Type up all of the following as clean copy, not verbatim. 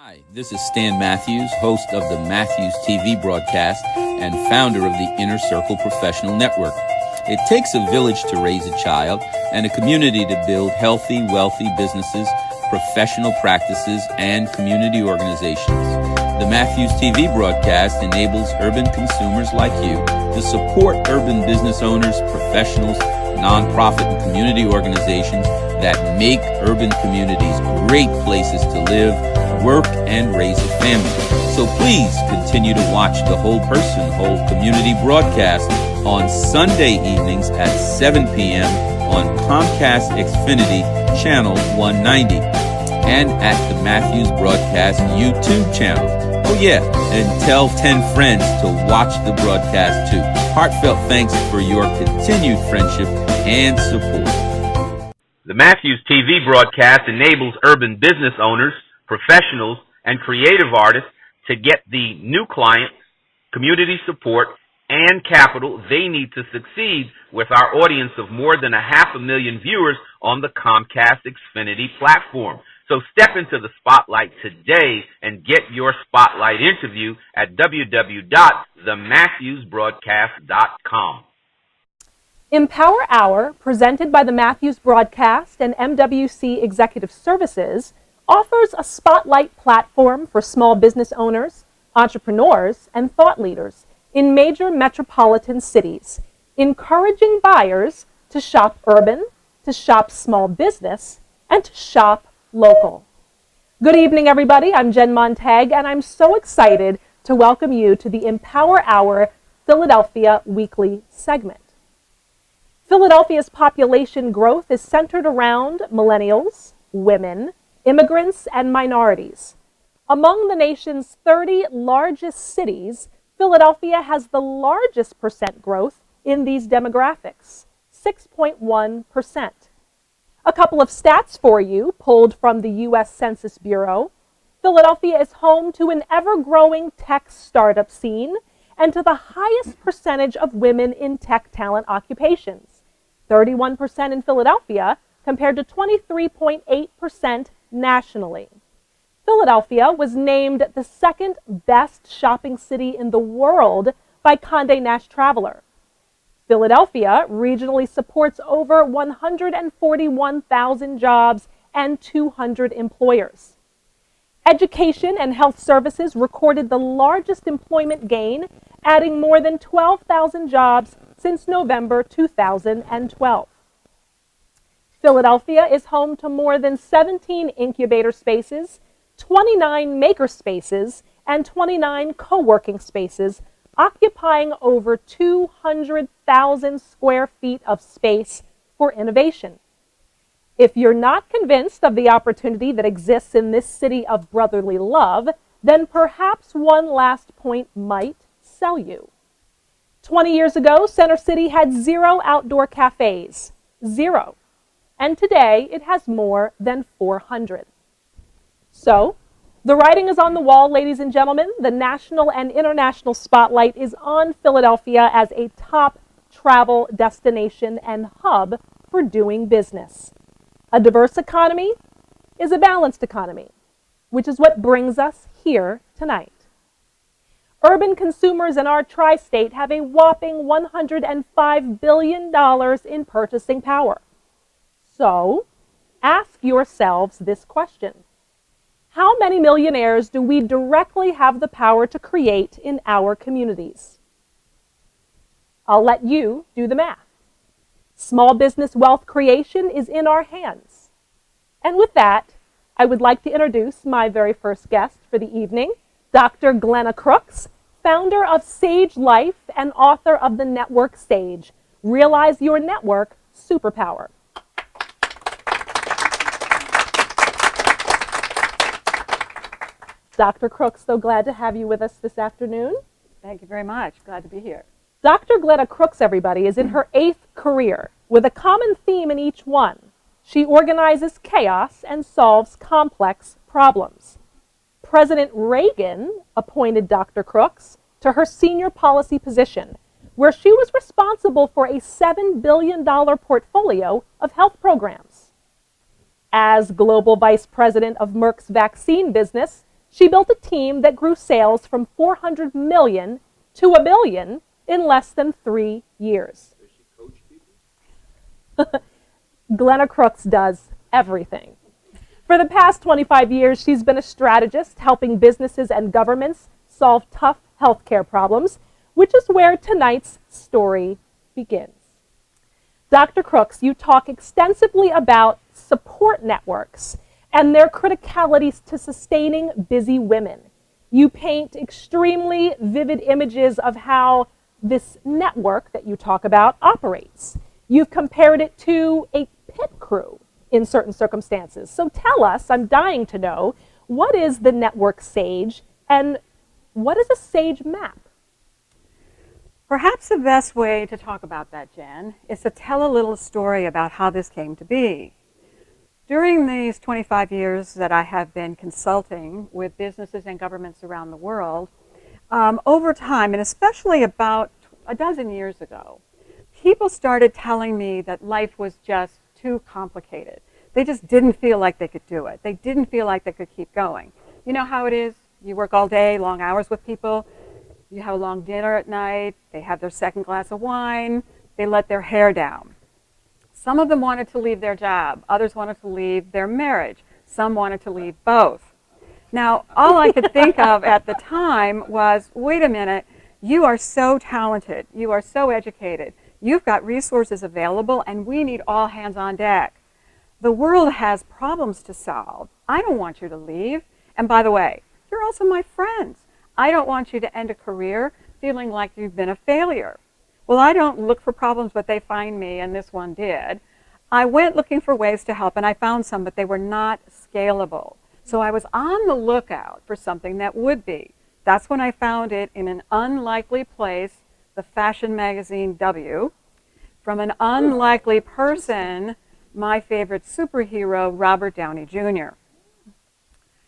Hi, this is Stan Matthews, host of the Matthews TV broadcast and founder of the Inner Circle Professional Network. It takes a village to raise a child and a community to build healthy, wealthy businesses, professional practices, and community organizations. The Matthews TV broadcast enables urban consumers like you to support urban business owners, professionals, nonprofit and community organizations that make urban communities great places to live, work, and raise a family. So please continue to watch the Whole Person, Whole Community broadcast on Sunday evenings at 7 p.m. on Comcast Xfinity Channel 190 and at the Matthews Broadcast YouTube channel. Oh yeah, and tell 10 friends to watch the broadcast too. Heartfelt thanks for your continued friendship and support. The Matthews TV broadcast enables urban business owners, professionals, and creative artists to get the new clients, community support, and capital they need to succeed with our audience of more than 500,000 viewers on the Comcast Xfinity platform. So step into the spotlight today and get your spotlight interview at www.thematthewsbroadcast.com. Empower Hour, presented by the Matthews Broadcast and MWC Executive Services, offers a spotlight platform for small business owners, entrepreneurs, and thought leaders in major metropolitan cities, encouraging buyers to shop urban, to shop small business, and to shop local. Good evening, everybody. I'm Jen Montag, and I'm so excited to welcome you to the Empower Hour Philadelphia Weekly segment. Philadelphia's population growth is centered around millennials, women, immigrants, and minorities. Among the nation's 30 largest cities, Philadelphia has the largest percent growth in these demographics, 6.1%. A couple of stats for you, pulled from the U.S. Census Bureau. Philadelphia is home to an ever-growing tech startup scene and to the highest percentage of women in tech talent occupations, 31% in Philadelphia compared to 23.8% nationally. Philadelphia was named the second best shopping city in the world by Condé Nast Traveler. Philadelphia regionally supports over 141,000 jobs and 200 employers. Education and health services recorded the largest employment gain, adding more than 12,000 jobs since November 2012. Philadelphia is home to more than 17 incubator spaces, 29 maker spaces, and 29 co-working spaces, occupying over 200,000 square feet of space for innovation. If you're not convinced of the opportunity that exists in this city of brotherly love, then perhaps one last point might sell you. 20 years ago, Center City had 0 outdoor cafes, 0. And today it has more than 400. So, the writing is on the wall, ladies and gentlemen. The national and international spotlight is on Philadelphia as a top travel destination and hub for doing business. A diverse economy is a balanced economy, which is what brings us here tonight. Urban consumers in our tri-state have a whopping $105 billion in purchasing power. So, ask yourselves this question. How many millionaires do we directly have the power to create in our communities? I'll let you do the math. Small business wealth creation is in our hands. And with that, I would like to introduce my very first guest for the evening, Dr. Glenna Crooks, founder of Sage Life and author of the network Sage, Realize Your Network Superpower. Dr. Crooks, so glad to have you with us this afternoon. Thank you very much. Glad to be here. Dr. Glenna Crooks, everybody, is in her 8th career with a common theme in each one. She organizes chaos and solves complex problems. President Reagan appointed Dr. Crooks to her senior policy position, where she was responsible for a $7 billion portfolio of health programs. As global vice president of Merck's vaccine business, She built a team that grew sales from 400 million to $1 billion in less than 3 years. Does she coach people? Glenna Crooks does everything. For the past 25 years, she's been a strategist helping businesses and governments solve tough healthcare problems, which is where tonight's story begins. Dr. Crooks, you talk extensively about support networks and their criticalities to sustaining busy women. You paint extremely vivid images of how this network that you talk about operates. You've compared it to a pit crew in certain circumstances. So tell us, I'm dying to know, what is the network SAGE and what is a SAGE map? Perhaps the best way to talk about that, Jen, is to tell a little story about how this came to be. During these 25 years that I have been consulting with businesses and governments around the world, over time, and especially about a dozen years ago, people started telling me that life was just too complicated. They just didn't feel like they could do it. They didn't feel like they could keep going. You know how it is? You work all day, long hours with people. You have a long dinner at night. They have their second glass of wine. They let their hair down. Some of them wanted to leave their job. Others wanted to leave their marriage. Some wanted to leave both. Now, all I could think of at the time was, wait a minute, you are so talented. You are so educated. You've got resources available, and we need all hands on deck. The world has problems to solve. I don't want you to leave. And by the way, you're also my friends. I don't want you to end a career feeling like you've been a failure. Well, I don't look for problems, but they find me, and this one did. I went looking for ways to help, and I found some, but they were not scalable. So I was on the lookout for something that would be. That's when I found it in an unlikely place, the fashion magazine W, from an unlikely person, my favorite superhero, Robert Downey Jr.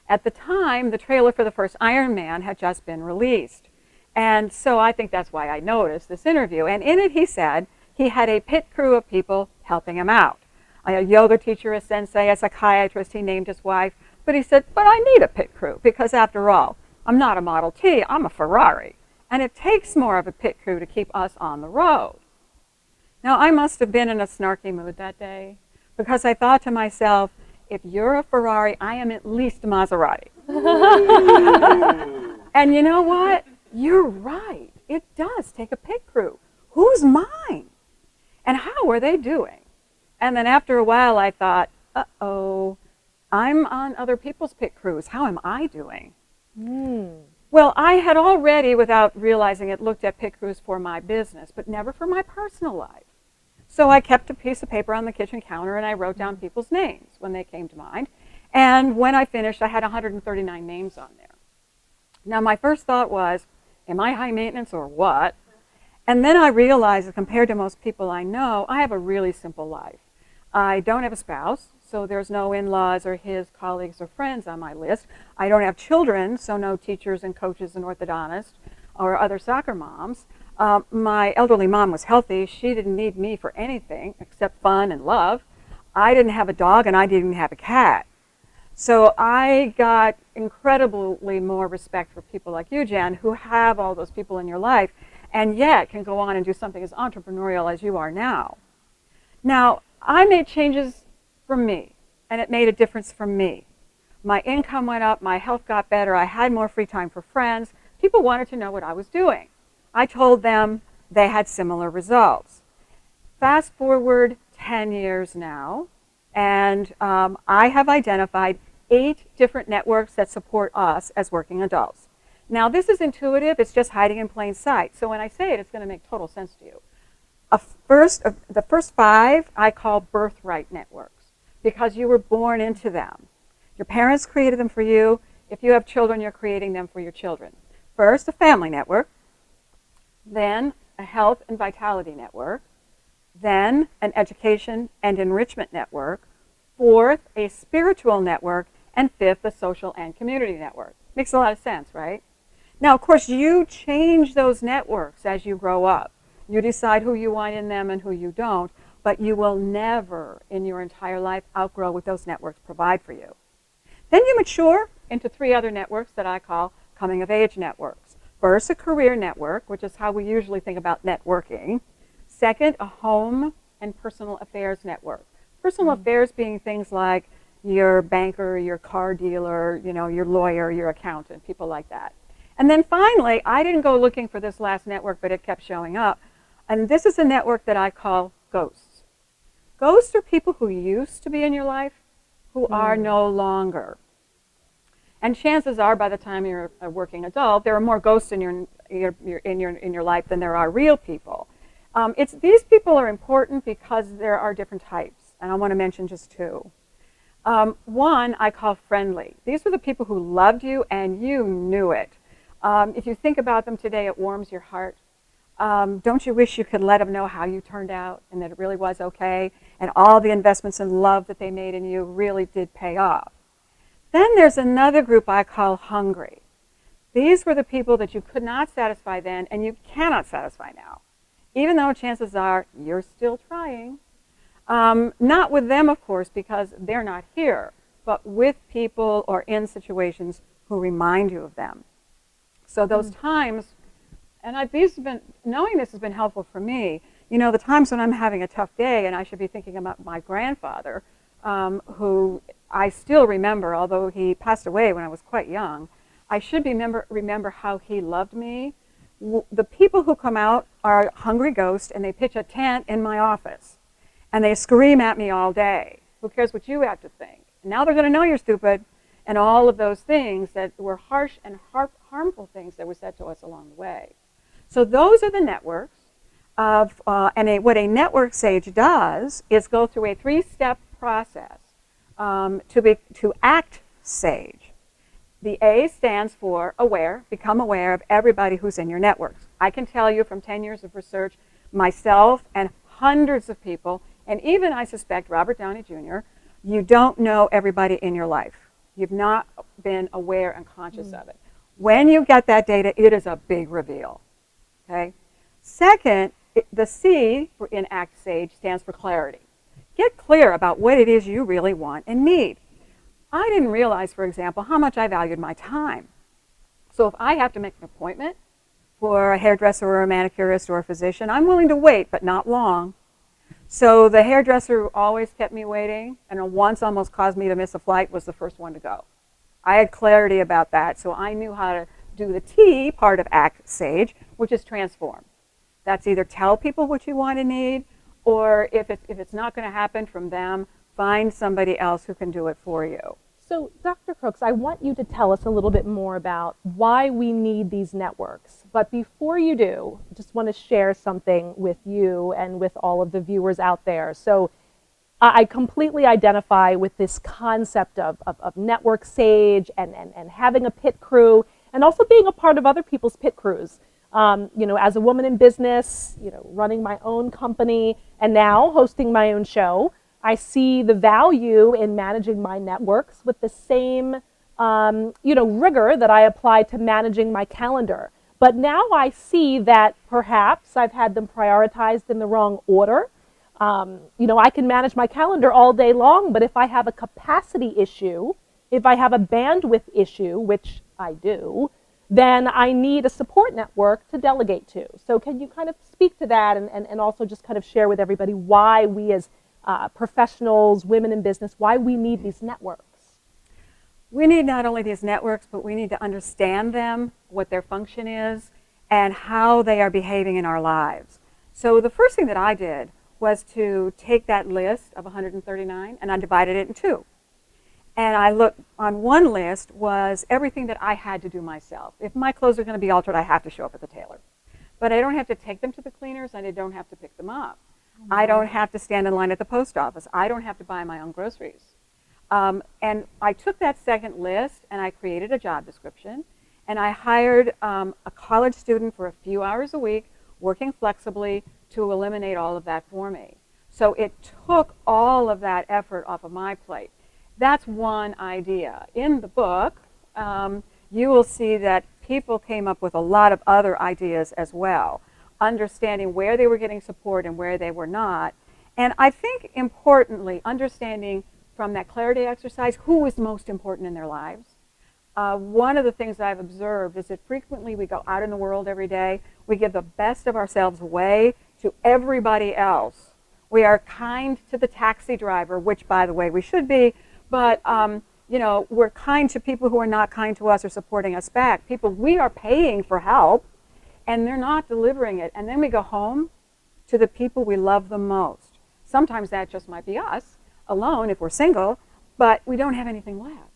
At the time, the trailer for the first Iron Man had just been released. And so I think that's why I noticed this interview. And in it, he said he had a pit crew of people helping him out. A yoga teacher, a sensei, a psychiatrist, he named his wife. But he said, but I need a pit crew because after all, I'm not a Model T, I'm a Ferrari. And it takes more of a pit crew to keep us on the road. Now, I must have been in a snarky mood that day because I thought to myself, if you're a Ferrari, I am at least a Maserati. And you know what? You're right. It does take a pit crew. Who's mine? And how are they doing? And then after a while, I thought, uh-oh, I'm on other people's pit crews. How am I doing? Well, I had already, without realizing it, looked at pit crews for my business, but never for my personal life. So I kept a piece of paper on the kitchen counter and I wrote down people's names when they came to mind. And when I finished, I had 139 names on there. Now, my first thought was, am I high maintenance or what? And then I realized that compared to most people I know, I have a really simple life. I don't have a spouse, so there's no in-laws or his colleagues or friends on my list. I don't have children, so no teachers and coaches and orthodontists or other soccer moms. My elderly mom was healthy. She didn't need me for anything except fun and love. I didn't have a dog and I didn't have a cat. So I got incredibly more respect for people like you, Jen, who have all those people in your life and yet can go on and do something as entrepreneurial as you are now. Now, I made changes for me, and it made a difference for me. My income went up, my health got better, I had more free time for friends. People wanted to know what I was doing. I told them they had similar results. Fast forward 10 years now, and I have identified 8 different networks that support us as working adults. Now, this is intuitive. It's just hiding in plain sight. So when I say it, it's going to make total sense to you. The first 5 I call birthright networks because you were born into them. Your parents created them for you. If you have children, you're creating them for your children. First, a family network. Then a health and vitality network. Then an education and enrichment network. 4th, a spiritual network. And 5th, a social and community network. Makes a lot of sense, right? Now, of course, you change those networks as you grow up. You decide who you want in them and who you don't, but you will never in your entire life outgrow what those networks provide for you. Then you mature into 3 other networks that I call coming of age networks. First, a career network, which is how we usually think about networking. Second, a home and personal affairs network. Personal affairs being things like your banker, your car dealer, your lawyer, your accountant, people like that. And then finally, I didn't go looking for this last network, but it kept showing up. And this is a network that I call ghosts. Ghosts are people who used to be in your life who are no longer. And chances are, by the time you're a working adult, there are more ghosts in your life than there are real people. These people are important because there are different types, and I want to mention just 2. One I call friendly. These are the people who loved you and you knew it. If you think about them today, it warms your heart. Don't you wish you could let them know how you turned out and that it really was okay and all the investments and love that they made in you really did pay off? Then there's another group I call hungry. These were the people that you could not satisfy then and you cannot satisfy now, even though chances are you're still trying. Not with them, of course, because they're not here, but with people or in situations who remind you of them. So those times, and knowing this has been helpful for me. The times when I'm having a tough day and I should be thinking about my grandfather, who I still remember, although he passed away when I was quite young. I should remember how he loved me. The people who come out are hungry ghosts, and they pitch a tent in my office. And they scream at me all day. Who cares what you have to think? And now they're going to know you're stupid. And all of those things that were harsh and harmful things that were said to us along the way. So those are the networks of, what a network sage does is go through a 3-step process to act sage. The A stands for aware, become aware of everybody who's in your networks. I can tell you from 10 years of research, myself and hundreds of people, and even I suspect Robert Downey Jr., you don't know everybody in your life. You've not been aware and conscious of it. When you get that data, it is a big reveal. Okay? Second, the C in Act Sage stands for clarity. Get clear about what it is you really want and need. I didn't realize, for example, how much I valued my time. So if I have to make an appointment for a hairdresser or a manicurist or a physician, I'm willing to wait, but not long. So the hairdresser who always kept me waiting and once almost caused me to miss a flight was the first one to go. I had clarity about that, so I knew how to do the T part of Act Sage, which is transform. That's either tell people what you want and need, or if it's not going to happen from them, find somebody else who can do it for you. So, Dr. Crooks, I want you to tell us a little bit more about why we need these networks. But before you do, I just want to share something with you and with all of the viewers out there. So, I completely identify with this concept of network sage and having a pit crew and also being a part of other people's pit crews. As a woman in business, running my own company and now hosting my own show, I see the value in managing my networks with the same, rigor that I apply to managing my calendar. But now I see that perhaps I've had them prioritized in the wrong order. I can manage my calendar all day long, but if I have a capacity issue, if I have a bandwidth issue, which I do, then I need a support network to delegate to. So can you kind of speak to that and also just kind of share with everybody why we as professionals, women in business, why we need these networks? We need not only these networks, but we need to understand them, what their function is, and how they are behaving in our lives. So the first thing that I did was to take that list of 139 and I divided it in 2. And I looked on one list was everything that I had to do myself. If my clothes are going to be altered, I have to show up at the tailor. But I don't have to take them to the cleaners and I don't have to pick them up. I don't have to stand in line at the post office. I don't have to buy my own groceries. And I took that second list and I created a job description and I hired a college student for a few hours a week working flexibly to eliminate all of that for me. So it took all of that effort off of my plate. That's one idea. In the book, you will see that people came up with a lot of other ideas as well, understanding where they were getting support and where they were not. And I think importantly, understanding from that clarity exercise who was most important in their lives, one of the things I've observed is that frequently we go out in the world every day, we give the best of ourselves away to everybody else. We are kind to the taxi driver, which, by the way, we should be, but you know, we're kind to people who are not kind to us or supporting us back. People we are paying for help, and they're not delivering it. And then we go home to the people we love the most. Sometimes that just might be us alone if we're single, but we don't have anything left.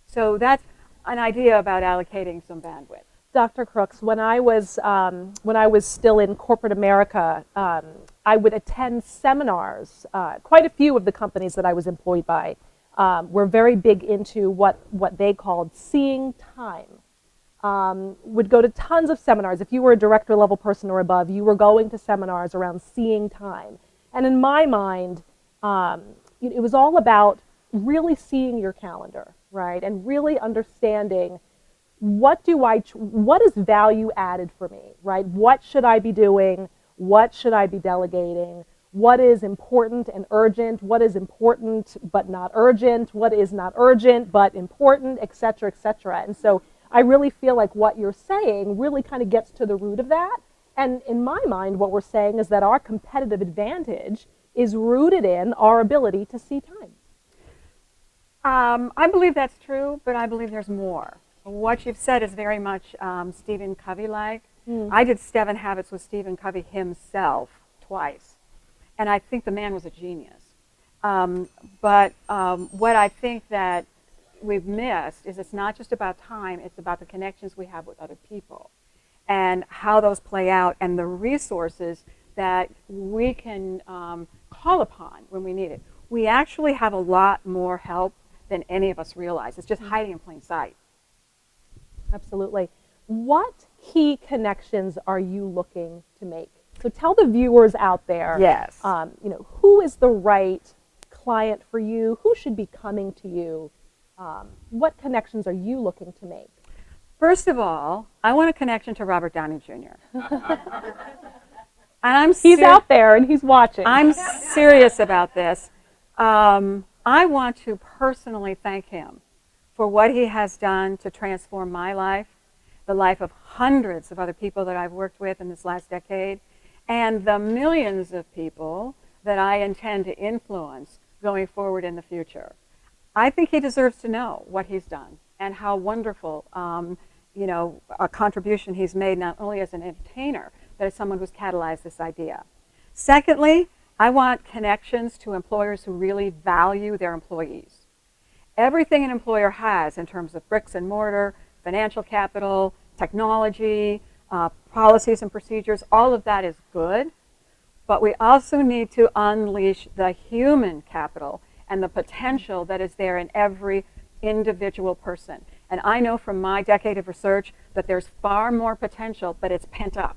So that's an idea about allocating some bandwidth. Dr. Crooks, when I was still in corporate America, I would attend seminars. Quite a few of the companies that I was employed by were very big into what they called seeing time. Would go to tons of seminars. If you were a director level person or above, you were going to seminars around seeing time. And in my mind, it was all about really seeing your calendar, right? And really understanding what is value added for me, right? What should I be doing? What should I be delegating? What is important and urgent? What is important but not urgent? What is not urgent but important, et cetera, et cetera. And so I really feel like what you're saying really kind of gets to the root of that. And in my mind, what we're saying is that our competitive advantage is rooted in our ability to see time. I believe that's true, but I believe there's more. What you've said is very much Stephen Covey-like. I did 7 Habits with Stephen Covey himself twice, and I think the man was a genius. But what I think that we've missed is it's not just about time, it's about the connections we have with other people and how those play out and the resources that we can call upon when we need it. We actually have a lot more help than any of us realize. It's just hiding in plain sight. Absolutely. What key connections are you looking to make? So tell the viewers out there, yes, who is the right client for you? Who should be coming to you? What connections are you looking to make? First of all, I want a connection to Robert Downey Jr. And he's out there and he's watching. I'm serious about this. I want to personally thank him for what he has done to transform my life, the life of hundreds of other people that I've worked with in this last decade, and the millions of people that I intend to influence going forward in the future. I think he deserves to know what he's done and how wonderful, a contribution he's made not only as an entertainer, but as someone who's catalyzed this idea. Secondly, I want connections to employers who really value their employees. Everything an employer has in terms of bricks and mortar, financial capital, technology, policies and procedures, all of that is good, but we also need to unleash the human capital and the potential that is there in every individual person. And I know from my decade of research that there's far more potential, but it's pent up.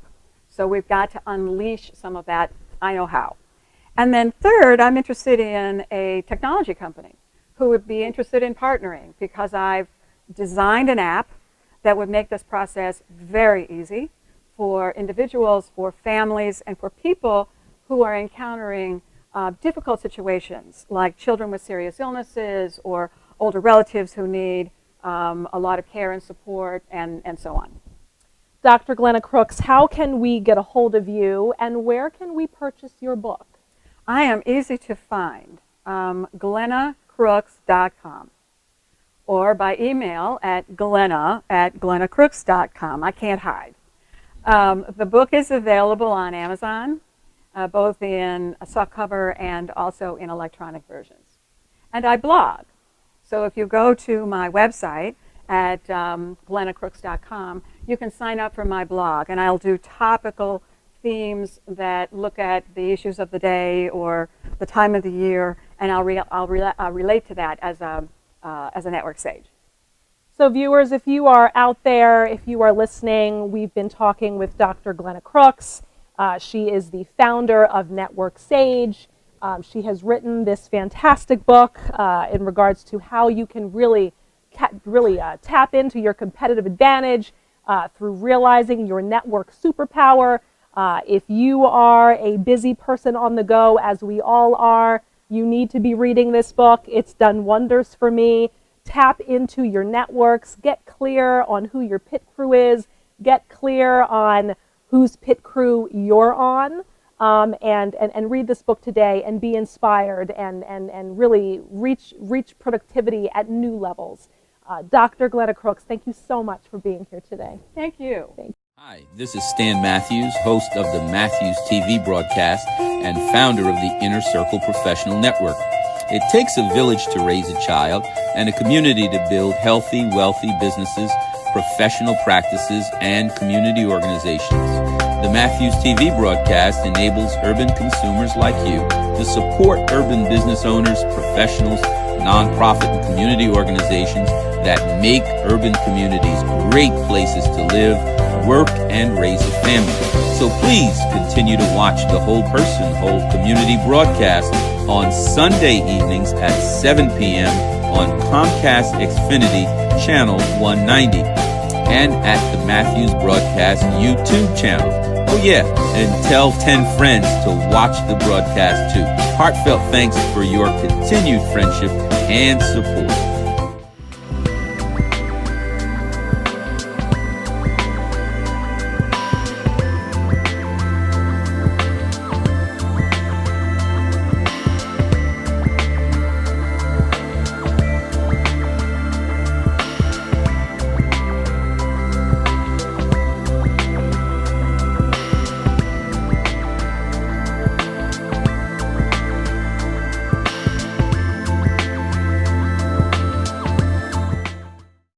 So we've got to unleash some of that. I know how. And then third, I'm interested in a technology company who would be interested in partnering, because I've designed an app that would make this process very easy for individuals, for families, and for people who are encountering difficult situations like children with serious illnesses or older relatives who need a lot of care and support and so on. Dr. Glenna Crooks, how can we get a hold of you and where can we purchase your book? I am easy to find, glennacrooks.com, or by email at glenna@glennacrooks.com. I can't hide. The book is available on Amazon, both in a softcover and also in electronic versions. And I blog. So if you go to my website at glennacrooks.com, you can sign up for my blog, and I'll do topical themes that look at the issues of the day or the time of the year, and I'll relate to that as a network sage. So viewers, if you are out there, if you are listening, we've been talking with Dr. Glenna Crooks. She is the founder of Network Sage. She has written this fantastic book in regards to how you can really tap into your competitive advantage through realizing your network superpower. If you are a busy person on the go, as we all are, you need to be reading this book. It's done wonders for me. tap into your networks, get clear on who your pit crew is, get clear on whose pit crew you're on, and read this book today and be inspired and really reach productivity at new levels. Dr. Glenna Crooks, thank you so much for being here today. Thank you. Hi, this is Stan Matthews, host of the Matthews TV broadcast and founder of the Inner Circle Professional Network. It takes a village to raise a child and a community to build healthy, wealthy businesses, professional practices, and community organizations. The Matthews TV broadcast enables urban consumers like you to support urban business owners, professionals, nonprofit and community organizations that make urban communities great places to live, work, and raise a family. So please continue to watch the Whole Person, Whole Community broadcast on Sunday evenings at 7 p.m. on Comcast Xfinity Channel 190 and at the Matthews Broadcast YouTube channel. Oh yeah, and tell 10 friends to watch the broadcast too. Heartfelt thanks for your continued friendship and support.